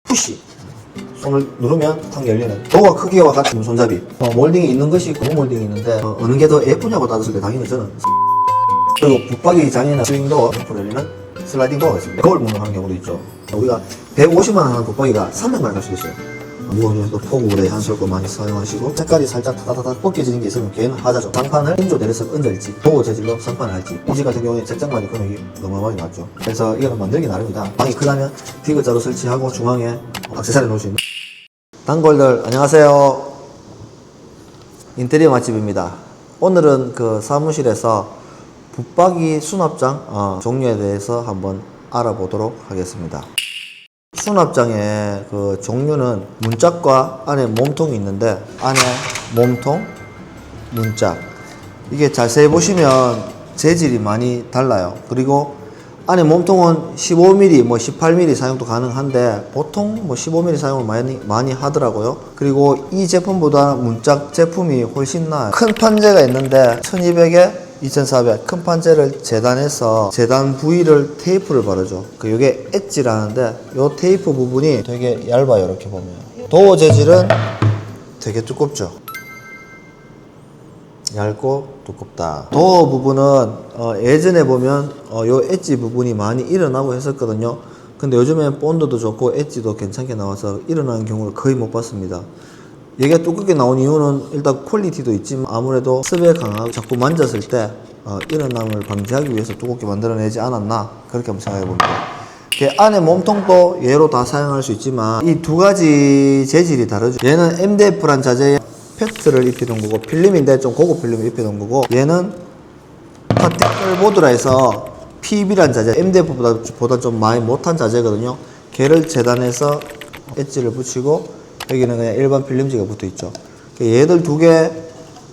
푸시. 손을 누르면 탁 열리는 도어 크기와 같은 손잡이. 몰딩이 있는 것이 있고 몰딩이 있는데 어느 게 더 예쁘냐고 따졌을 때 당연히 저는. 그리고 붙박이 장애나 스윙도어 옆으로 열리는 슬라이딩 도어가 있습니다. 그걸 무능하는 경우도 있죠. 우리가 150만 원 하는 붙박이가 300만 원 갈 수도 있어요. 무거운 포구에 한솔고 많이 사용하시고 색깔이 살짝 타다타다 벗겨지는 게 있으면 걔는 하자죠. 상판을 인조 내려서 얹을지 도어 재질로 상판을 할지 이 집 같은 경우에 책장만이 금액이 어마어마하게 낮죠. 그래서 이거는 만들기 나름이다. 방이 크다면 디귿자로 설치하고 중앙에 액세서리 놓을 수 있는 단골들 안녕하세요. 인테리어 맛집입니다. 오늘은 그 사무실에서 붙박이 수납장 종류에 대해서 한번 알아보도록 하겠습니다. 수납장의 그 종류는 문짝과 안에 몸통이 있는데 안에 몸통, 문짝 이게 자세히 보시면 재질이 많이 달라요. 그리고 안에 몸통은 15mm, 18mm 사용도 가능한데 보통 15mm 사용을 많이 하더라고요. 그리고 이 제품보다 문짝 제품이 훨씬 나아요. 큰 판재가 있는데 1200에 2400 큰 판재를 재단해서 재단 부위를 테이프를 바르죠. 이게 엣지라는데 요 테이프 부분이 되게 얇아요. 이렇게 보면 도어 재질은 되게 두껍죠. 얇고 두껍다. 도어 부분은 예전에 보면 요 엣지 부분이 많이 일어나고 했었거든요. 근데 요즘엔 본드도 좋고 엣지도 괜찮게 나와서 일어나는 경우를 거의 못 봤습니다. 얘가 두껍게 나온 이유는 일단 퀄리티도 있지만 아무래도 습에 강하고 자꾸 만졌을 때 일어남을 방지하기 위해서 두껍게 만들어내지 않았나 그렇게 한번 생각해 봅니다. 안에 몸통도 얘로 다 사용할 수 있지만 이 두 가지 재질이 다르죠. 얘는 MDF란 자재에 페트를 입혀놓은 거고 필름인데 좀 고급 필름을 입혀놓은 거고 얘는 파티클 보드라 해서 PB란 자재 MDF보다 좀 많이 못한 자재거든요. 걔를 재단해서 엣지를 붙이고 여기는 그냥 일반 필름지가 붙어 있죠. 얘들 두 개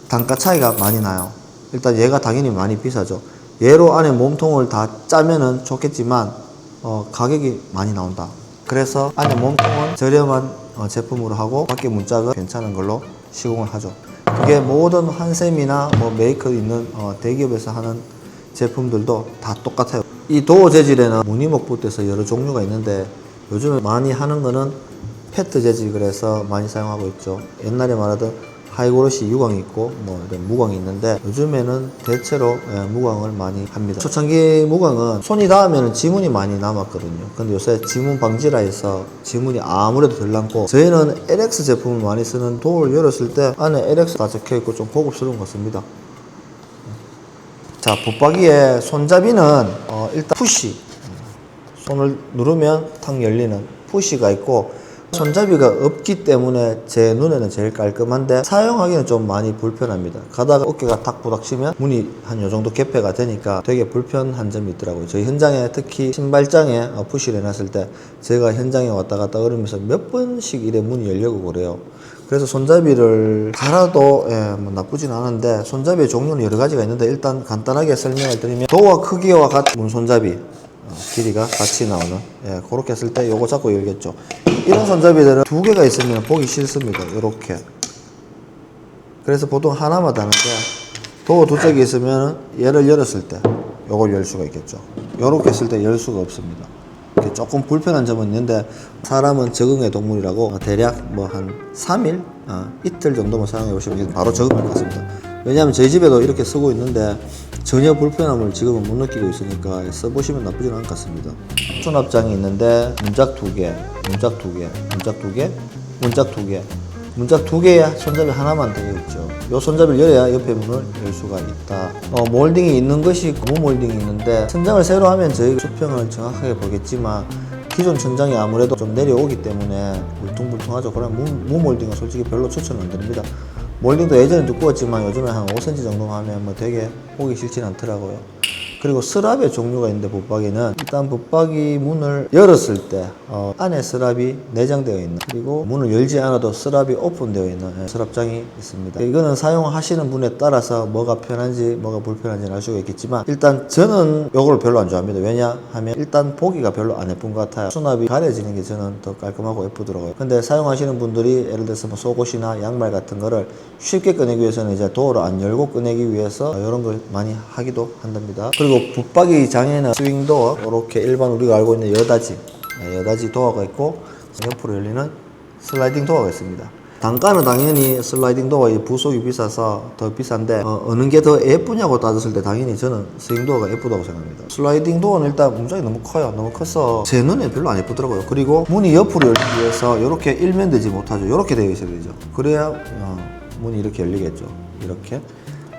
단가 차이가 많이 나요. 일단 얘가 당연히 많이 비싸죠. 얘로 안에 몸통을 다 짜면은 좋겠지만 가격이 많이 나온다. 그래서 안에 몸통은 저렴한 제품으로 하고 밖에 문짝은 괜찮은 걸로 시공을 하죠. 그게 모든 한샘이나 메이커 있는 대기업에서 하는 제품들도 다 똑같아요. 이 도어 재질에는 무늬목부터해서 여러 종류가 있는데 요즘에 많이 하는 거는 페트 재질 그래서 많이 사용하고 있죠. 옛날에 말하던 하이그로시 유광이 있고 이런 무광이 있는데 요즘에는 대체로 무광을 많이 합니다. 초창기 무광은 손이 닿으면 지문이 많이 남았거든요. 근데 요새 지문 방지라 해서 지문이 아무래도 덜 남고 저희는 LX 제품을 많이 쓰는 도어를 열었을 때 안에 LX 다 적혀있고 좀 고급스러운 것 같습니다. 자, 붙박이의 손잡이는 일단 푸시 손을 누르면 탁 열리는 푸시가 있고 손잡이가 없기 때문에 제 눈에는 제일 깔끔한데 사용하기는 좀 많이 불편합니다. 가다가 어깨가 탁 부닥치면 문이 한 요 정도 개폐가 되니까 되게 불편한 점이 있더라고요. 저희 현장에 특히 신발장에 푸시를 해놨을 때 제가 현장에 왔다 갔다 그러면서 몇 번씩 이래 문이 열려고 그래요. 그래서 손잡이를 달아도 나쁘진 않은데 손잡이의 종류는 여러 가지가 있는데 일단 간단하게 설명을 드리면 도어 크기와 같은 문 손잡이 길이가 같이 나오는 그렇게 했을 때 요거 잡고 열겠죠. 이런 손잡이들은 두 개가 있으면 보기 싫습니다. 이렇게. 그래서 보통 하나만 다는데 도어 두 짝이 있으면 얘를 열었을 때 요걸 열 수가 있겠죠. 요렇게 했을 때 열 수가 없습니다. 조금 불편한 점은 있는데 사람은 적응의 동물이라고 대략 한 3일? 이틀 정도만 사용해 보시면 바로 적응할 것 같습니다. 왜냐하면 저희 집에도 이렇게 쓰고 있는데 전혀 불편함을 지금은 못 느끼고 있으니까 써보시면 나쁘진 않을 것 같습니다. 수납장이 있는데 문짝 2개, 문짝 2개, 문짝 2개, 문짝 2개 문짝 2개에 손잡이 하나만 되어 있죠. 이 손잡이를 열어야 옆에 문을 열 수가 있다. 몰딩이 있는 것이 있고 무몰딩이 있는데 천장을 새로 하면 저희가 수평을 정확하게 보겠지만 기존 천장이 아무래도 좀 내려오기 때문에 울퉁불퉁하죠. 그럼 무몰딩은 솔직히 별로 추천 안 드립니다. 몰딩도 예전에 두꺼웠지만 요즘에 한 5cm 정도 하면 되게 보기 싫진 않더라고요. 그리고 서랍의 종류가 있는데 붙박이는 일단 붙박이 문을 열었을 때 안에 서랍이 내장되어 있는 그리고 문을 열지 않아도 서랍이 오픈되어 있는 서랍장이 있습니다. 이거는 사용하시는 분에 따라서 뭐가 편한지 뭐가 불편한지 알 수가 있겠지만 일단 저는 이걸 별로 안 좋아합니다. 왜냐하면 일단 보기가 별로 안 예쁜 것 같아요. 수납이 가려지는 게 저는 더 깔끔하고 예쁘더라고요. 근데 사용하시는 분들이 예를 들어서 속옷이나 양말 같은 거를 쉽게 꺼내기 위해서는 이제 도어를 안 열고 꺼내기 위해서 이런 걸 많이 하기도 한답니다. 그리고 붙박이 장에는 스윙도어 이렇게 일반 우리가 알고 있는 여다지 도어가 있고 옆으로 열리는 슬라이딩 도어가 있습니다. 단가는 당연히 슬라이딩 도어가 부속이 비싸서 더 비싼데 어느 게 더 예쁘냐고 따졌을 때 당연히 저는 스윙 도어가 예쁘다고 생각합니다. 슬라이딩 도어는 일단 문장이 너무 커요. 너무 커서 제 눈에 별로 안 예쁘더라고요. 그리고 문이 옆으로 열리기 위해서 이렇게 일면되지 못하죠. 이렇게 되어 있어야 되죠. 그래야 문이 이렇게 열리겠죠. 이렇게.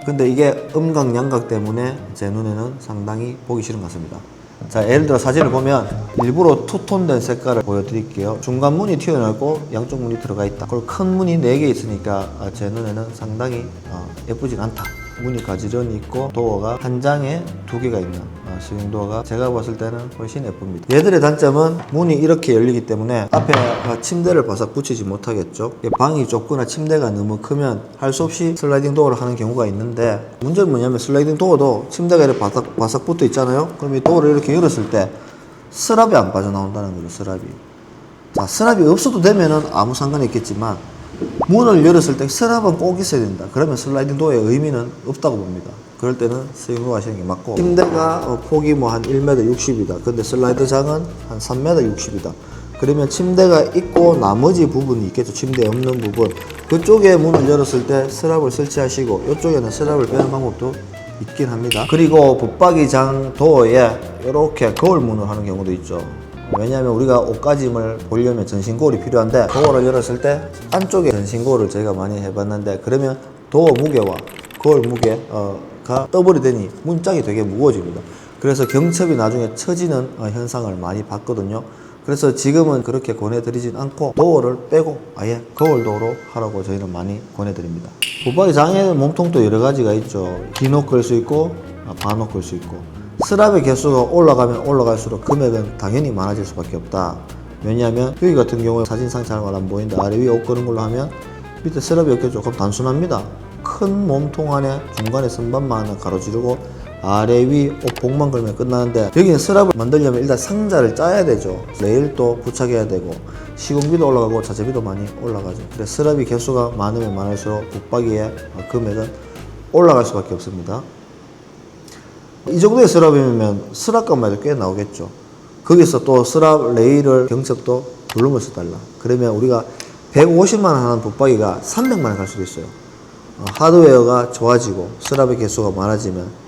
근데 이게 음각 양각 때문에 제 눈에는 상당히 보기 싫은 것 같습니다. 자, 예를 들어 사진을 보면 일부러 투톤된 색깔을 보여드릴게요. 중간 문이 튀어나오고 양쪽 문이 들어가 있다. 그리고 큰 문이 4개 있으니까 제 눈에는 상당히 예쁘진 않다. 문이 가지런히 있고 도어가 한 장에 2개가 있는 스윙 도어가 제가 봤을 때는 훨씬 예쁩니다. 얘들의 단점은 문이 이렇게 열리기 때문에 앞에 침대를 바싹 붙이지 못하겠죠. 방이 좁거나 침대가 너무 크면 할 수 없이 슬라이딩 도어를 하는 경우가 있는데, 문제는 뭐냐면 슬라이딩 도어도 침대가 이렇게 바싹 붙어 있잖아요. 그럼 이 도어를 이렇게 열었을 때 서랍이 안 빠져나온다는 거죠. 서랍이. 자, 서랍이 없어도 되면은 아무 상관이 있겠지만 문을 열었을 때 서랍은 꼭 있어야 된다. 그러면 슬라이딩 도어의 의미는 없다고 봅니다. 그럴 때는 스윙으로 하시는 게 맞고, 침대가 폭이 뭐 한 1m 60이다. 근데 슬라이드장은 한 3m 60이다. 그러면 침대가 있고 나머지 부분이 있겠죠. 침대 없는 부분. 그쪽에 문을 열었을 때 서랍을 설치하시고 이쪽에는 서랍을 빼는 방법도 있긴 합니다. 그리고 붙박이장 도어에 이렇게 거울 문을 하는 경우도 있죠. 왜냐하면 우리가 옷가짐을 보려면 전신거울이 필요한데, 도어를 열었을 때 안쪽에 전신거울을 저희가 많이 해봤는데, 그러면 도어 무게와 거울 무게가 더블이 되니 문짝이 되게 무거워집니다. 그래서 경첩이 나중에 처지는 현상을 많이 봤거든요. 그래서 지금은 그렇게 권해드리진 않고 도어를 빼고 아예 거울 도어로 하라고 저희는 많이 권해드립니다. 붙박이장에는 몸통도 여러 가지가 있죠. 긴 옷 걸 수 있고 반 옷 걸 수 있고, 서랍의 개수가 올라가면 올라갈수록 금액은 당연히 많아질 수밖에 없다. 왜냐하면 여기 같은 경우에 사진상 잘 안 보이는데 아래 위에 옷 거는 걸로 하면 밑에 서랍이 없게 조금 단순합니다. 큰 몸통 안에 중간에 선반만 하나 가로지르고 아래 위 옷 복만 걸면 끝나는데, 여기는 서랍을 만들려면 일단 상자를 짜야 되죠. 레일도 부착해야 되고 시공비도 올라가고 자재비도 많이 올라가죠. 그래서 서랍이 개수가 많으면 많을수록 붙박이의 금액은 올라갈 수밖에 없습니다. 이 정도의 서랍이면 서랍값만 해도 꽤 나오겠죠. 거기서 또 서랍 레일을 경첩도 둘러을 써달라. 그러면 우리가 150만원 하는 붙박이가 300만원 갈 수도 있어요. 하드웨어가 좋아지고 서랍의 개수가 많아지면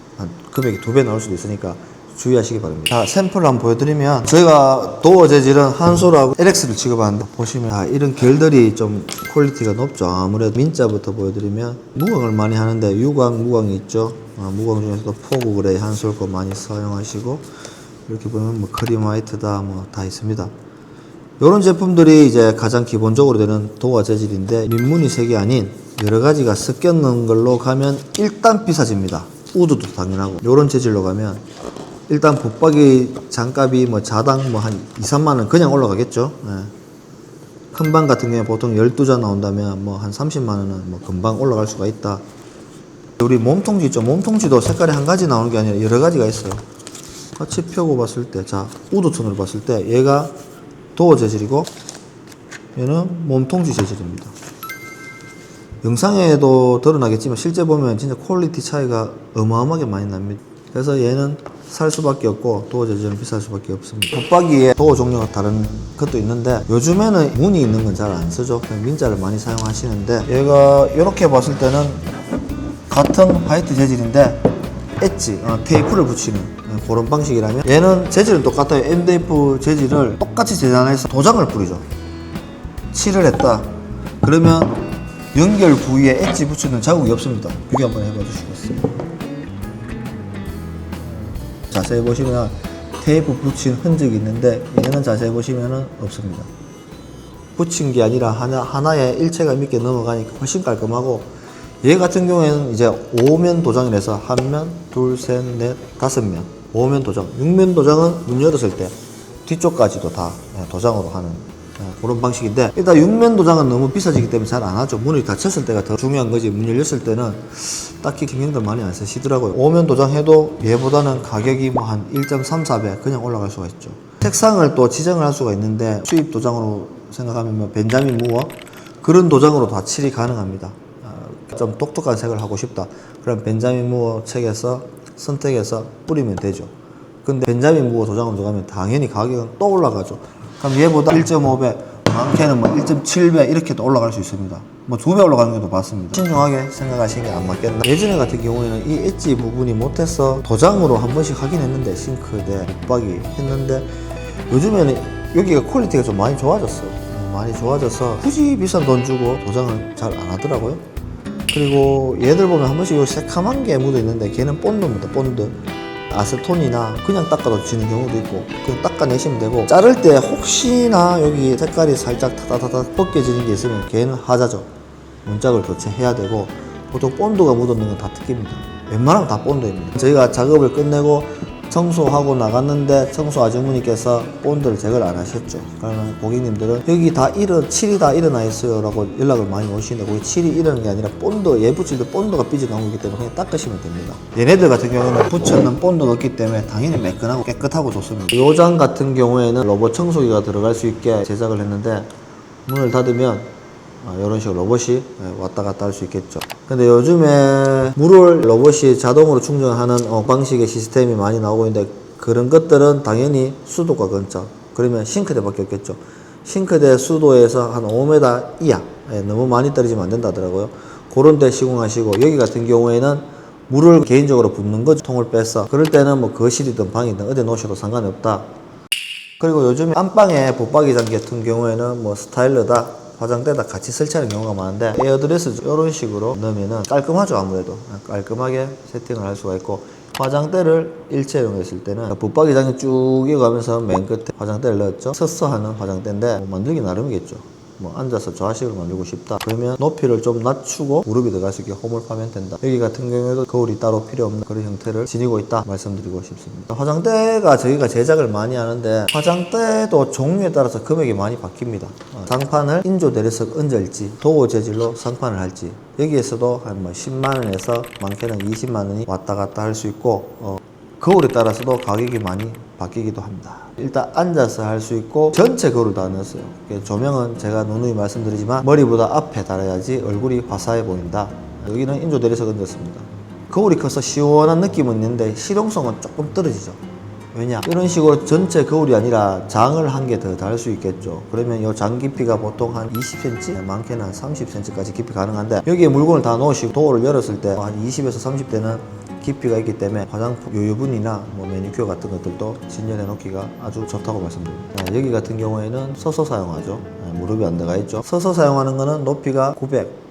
금액이 2배 나올 수도 있으니까 주의하시기 바랍니다. 자, 샘플을 한번 보여드리면, 저희가 도어 재질은 한솔하고 LX를 취급하는데, 보시면 이런 결들이 좀 퀄리티가 높죠. 아무래도 민자부터 보여드리면 무광을 많이 하는데 유광, 무광이 있죠. 무광 중에서도 포구 그레이, 한솔 거 많이 사용하시고, 이렇게 보면 뭐 크림 화이트다 뭐 다 있습니다. 이런 제품들이 이제 가장 기본적으로 되는 도어 재질인데, 민무늬 색이 아닌 여러 가지가 섞여 있는 걸로 가면 일단 비싸집니다. 우드도 당연하고. 요런 재질로 가면 일단 붙박이 장값이 뭐 자당 뭐 한 2, 3만원 그냥 올라가겠죠. 큰 방 같은 경우에 보통 12장 나온다면 뭐 한 30만원은 뭐 금방 올라갈 수가 있다. 우리 몸통지 있죠. 몸통지도 색깔이 한 가지 나오는 게 아니라 여러 가지가 있어요. 같이 펴고 봤을 때, 자, 우드톤으로 봤을 때 얘가 도어 재질이고 얘는 몸통지 재질입니다. 영상에도 드러나겠지만 실제 보면 진짜 퀄리티 차이가 어마어마하게 많이 납니다. 그래서 얘는 살 수밖에 없고 도어 재질은 비쌀 수밖에 없습니다. 붙박이에 도어 종류가 다른 것도 있는데, 요즘에는 문이 있는 건 잘 안 쓰죠. 그냥 민자를 많이 사용하시는데, 얘가 이렇게 봤을 때는 같은 화이트 재질인데 엣지, 테이프를 붙이는 그런 방식이라면, 얘는 재질은 똑같아요. MDF 재질을 똑같이 재단해서 도장을 뿌리죠. 칠을 했다. 그러면 연결 부위에 엣지 붙이는 자국이 없습니다. 비교 한번 해봐 주시겠어요? 자세히 보시면 테이프 붙인 흔적이 있는데, 얘는 자세히 보시면 없습니다. 붙인 게 아니라 하나의 일체감 있게 넘어가니까 훨씬 깔끔하고, 얘 같은 경우에는 이제 5면 도장이라서 한 면, 둘, 셋, 넷, 5면, 5면 도장. 6면 도장은 문 열었을 때 뒤쪽까지도 다 도장으로 하는 그런 방식인데, 일단 6면 도장은 너무 비싸지기 때문에 잘 안 하죠. 문이 닫혔을 때가 더 중요한 거지, 문 열렸을 때는 딱히 신경들 많이 안 쓰시더라고요. 5면 도장 해도 얘보다는 가격이 뭐 한 1.34배 그냥 올라갈 수가 있죠. 색상을 또 지정을 할 수가 있는데, 수입 도장으로 생각하면 뭐 벤자민 무어 그런 도장으로 다 칠이 가능합니다. 좀 독특한 색을 하고 싶다, 그럼 벤자민 무어 책에서 선택해서 뿌리면 되죠. 근데 벤자민 무어 도장으로 들어가면 당연히 가격은 또 올라가죠. 그럼 얘보다 1.5배, 많게는 뭐 1.7배 이렇게도 올라갈 수 있습니다. 뭐 2배 올라가는 것도 봤습니다. 신중하게 생각하시는 게 안 맞겠나. 예전에 같은 경우에는 이 엣지 부분이 못해서 도장으로 한 번씩 하긴 했는데, 싱크대 붙박이 했는데, 요즘에는 여기가 퀄리티가 좀 많이 좋아졌어요. 많이 좋아져서 굳이 비싼 돈 주고 도장을 잘 안 하더라고요. 그리고 얘들 보면 한 번씩 요 새카만 게 묻어 있는데, 걔는 본드입니다. 본드. 아세톤이나 그냥 닦아도 지는 경우도 있고, 그냥 닦아내시면 되고, 자를 때 혹시나 여기 색깔이 살짝 타다타다 벗겨지는 게 있으면 걔는 하자죠. 문짝을 교체해야 되고, 보통 본드가 묻어있는 건 다 특기입니다. 웬만하면 다 본드입니다. 저희가 작업을 끝내고 청소하고 나갔는데 청소 아주머니께서 본드를 제거를 안 하셨죠. 그러면 고객님들은 여기 다 칠이 다 일어나 있어요 라고 연락을 많이 오시는데, 거기 칠이 일어나는 게 아니라 본드, 얘 붙일 때 본드가 삐져나온 거기 때문에 그냥 닦으시면 됩니다. 얘네들 같은 경우는 붙였는 본드가 없기 때문에 당연히 매끈하고 깨끗하고 좋습니다. 요장 같은 경우에는 로봇 청소기가 들어갈 수 있게 제작을 했는데, 문을 닫으면 이런 식으로 로봇이 왔다 갔다 할 수 있겠죠. 근데 요즘에 물을 로봇이 자동으로 충전하는 방식의 시스템이 많이 나오고 있는데, 그런 것들은 당연히 수도가 근처, 그러면 싱크대밖에 없겠죠. 싱크대 수도에서 한 5m 이하, 너무 많이 떨어지면 안 된다 하더라고요. 그런 데 시공하시고, 여기 같은 경우에는 물을 개인적으로 붓는 거죠. 통을 빼서. 그럴 때는 뭐 거실이든 방이든 어디 놓으셔도 상관이 없다. 그리고 요즘에 안방에 붙박이장 같은 경우에는 뭐 스타일러다, 화장대에다 같이 설치하는 경우가 많은데, 에어드레스 이런 식으로 넣으면은 깔끔하죠. 아무래도 깔끔하게 세팅을 할 수가 있고, 화장대를 일체형으로 했을 때는 붙박이장이 쭉 이어가면서 맨 끝에 화장대를 넣었죠. 서서 하는 화장대인데 만들기 나름이겠죠. 뭐 앉아서 좌식을 만들고 싶다 그러면 높이를 좀 낮추고 무릎이 들어갈 수 있게 홈을 파면 된다. 여기 같은 경우에도 거울이 따로 필요 없는 그런 형태를 지니고 있다 말씀드리고 싶습니다. 화장대가 저희가 제작을 많이 하는데, 화장대도 종류에 따라서 금액이 많이 바뀝니다. 상판을 인조 내리석 얹을지 도어 재질로 상판을 할지, 여기에서도 한 뭐 10만원에서 많게는 20만원이 왔다 갔다 할 수 있고, 거울에 따라서도 가격이 많이 바뀌기도 합니다. 일단 앉아서 할 수 있고, 전체 거울을 다 넣었어요. 조명은 제가 누누이 말씀드리지만 머리보다 앞에 달아야지 얼굴이 화사해 보인다. 여기는 인조 내리석 얹었습니다. 거울이 커서 시원한 느낌은 있는데 실용성은 조금 떨어지죠. 왜냐? 이런 식으로 전체 거울이 아니라 장을 한 개 더 달 수 있겠죠. 그러면 이 장 깊이가 보통 한 20cm, 많게는 한 30cm까지 깊이 가능한데, 여기에 물건을 다 넣으시고 도어를 열었을 때 한 20에서 30대는 깊이가 있기 때문에 화장품 유분이나 뭐 매니큐어 같은 것들도 진열해 놓기가 아주 좋다고 말씀드립니다. 여기 같은 경우에는 서서 사용하죠. 무릎이 안 들어가 있죠. 서서 사용하는 거는 높이가 900,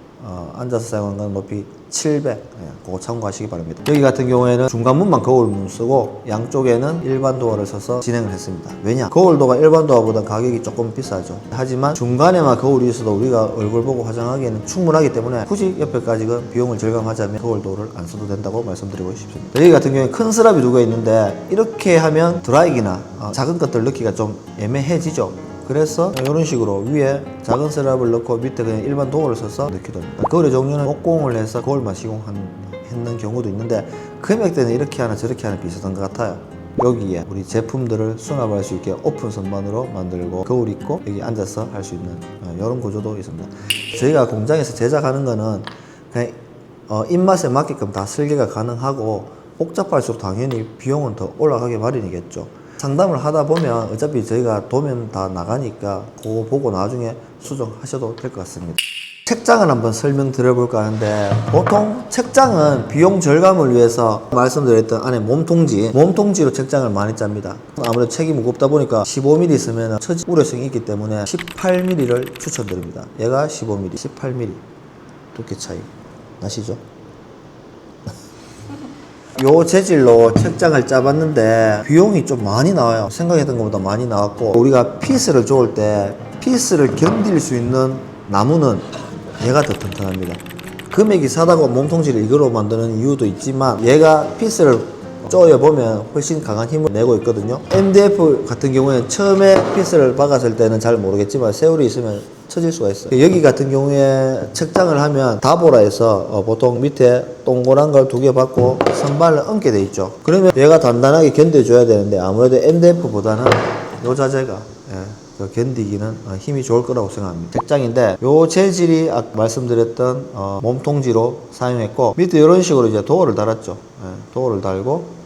앉아서 사용하는 건 높이 700, 그거 참고하시기 바랍니다. 여기 같은 경우에는 중간문만 거울문 쓰고 양쪽에는 일반 도어를 써서 진행을 했습니다. 왜냐? 거울도가 일반 도어보다 가격이 조금 비싸죠. 하지만 중간에만 거울이 있어도 우리가 얼굴 보고 화장하기에는 충분하기 때문에 굳이 옆에까지 비용을 절감하자면 거울도를 안 써도 된다고 말씀드리고 싶습니다. 여기 같은 경우에 큰 서랍이 두 개 있는데, 이렇게 하면 드라이기나 작은 것들 넣기가 좀 애매해지죠. 그래서 이런 식으로 위에 작은 서랍을 넣고 밑에 그냥 일반 도어를 써서 넣기도 합니다. 거울의 종류는 목공을 해서 거울만 시공했는 경우도 있는데, 금액대는 이렇게 하나 저렇게 하나 비슷한 것 같아요. 여기에 우리 제품들을 수납할 수 있게 오픈 선반으로 만들고, 거울 있고 여기 앉아서 할 수 있는 이런 구조도 있습니다. 저희가 공장에서 제작하는 거는 그냥 입맛에 맞게끔 다 설계가 가능하고, 복잡할수록 당연히 비용은 더 올라가기 마련이겠죠. 상담을 하다 보면 어차피 저희가 도면 다 나가니까 그거 보고 나중에 수정하셔도 될 것 같습니다. 책장을 한번 설명드려볼까 하는데, 보통 책장은 비용 절감을 위해서 말씀드렸던 안에 몸통지로 책장을 많이 짭니다. 아무래도 책이 무겁다 보니까 15mm 쓰면 처지 우려성이 있기 때문에 18mm를 추천드립니다. 얘가 15mm, 18mm 두께 차이 나시죠? 요 재질로 책장을 짜봤는데 비용이 좀 많이 나와요. 생각했던 것보다 많이 나왔고, 우리가 피스를 좋을 때 피스를 견딜 수 있는 나무는 얘가 더 튼튼합니다. 금액이 싸다고 몸통지를 이거로 만드는 이유도 있지만, 얘가 피스를 쪼여보면 훨씬 강한 힘을 내고 있거든요. MDF 같은 경우에는 처음에 피스를 박았을 때는 잘 모르겠지만 세월이 있으면 처질 수가 있어요. 여기 같은 경우에 책장을 하면 다보라 해서 보통 밑에 동그란 걸 2개 받고 선반을 얹게 돼 있죠. 그러면 얘가 단단하게 견뎌줘야 되는데, 아무래도 MDF보다는 요 자재가 견디기는 힘이 좋을 거라고 생각합니다. 책장인데 요 재질이 아까 말씀드렸던 몸통지로 사용했고, 밑에 이런 식으로 이제 도어를 달았죠. 도어를 달고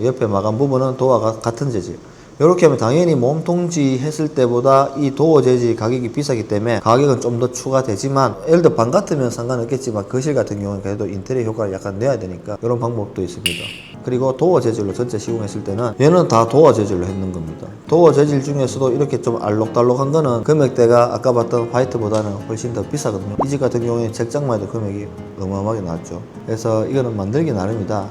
옆에 마감 부분은 도어가 같은 재질. 이렇게 하면 당연히 몸통지 했을 때보다 이 도어 재질 가격이 비싸기 때문에 가격은 좀 더 추가되지만, 예를 들어 방 같으면 상관없겠지만 거실 같은 경우는 그래도 인테리어 효과를 약간 내야 되니까 이런 방법도 있습니다. 그리고 도어 재질로 전체 시공했을 때는 얘는 다 도어 재질로 했는 겁니다. 도어 재질 중에서도 이렇게 좀 알록달록한 거는 금액대가 아까 봤던 화이트보다는 훨씬 더 비싸거든요. 이 집 같은 경우에 책장만 해도 금액이 어마어마하게 나왔죠. 그래서 이거는 만들기 나름이다.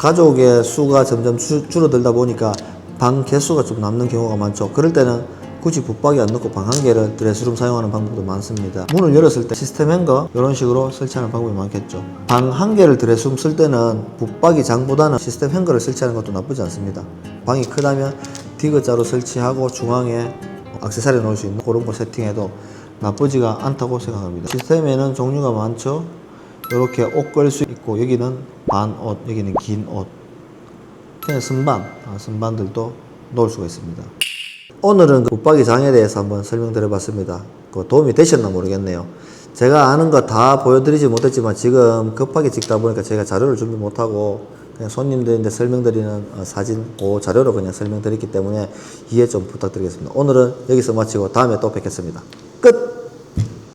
가족의 수가 점점 줄어들다 보니까 방 개수가 좀 남는 경우가 많죠. 그럴 때는 굳이 붙박이 안 넣고 방 한 개를 드레스룸 사용하는 방법도 많습니다. 문을 열었을 때 시스템 행거 이런 식으로 설치하는 방법이 많겠죠. 방 한 개를 드레스룸 쓸 때는 붙박이 장보다는 시스템 행거를 설치하는 것도 나쁘지 않습니다. 방이 크다면 디귿자로 설치하고 중앙에 액세서리 놓을 수 있는 그런 거 세팅해도 나쁘지가 않다고 생각합니다. 시스템에는 종류가 많죠. 이렇게 옷 걸 수 있고, 여기는 반옷, 여기는 긴 옷, 그냥 선반들도 놓을 수가 있습니다. 오늘은 그 붙박이 장에 대해서 한번 설명드려 봤습니다. 도움이 되셨나 모르겠네요. 제가 아는 거 다 보여드리지 못했지만 지금 급하게 찍다 보니까 제가 자료를 준비 못하고 그냥 손님들한테 설명드리는 사진 그 자료로 그냥 설명드렸기 때문에 이해 좀 부탁드리겠습니다. 오늘은 여기서 마치고 다음에 또 뵙겠습니다. 끝!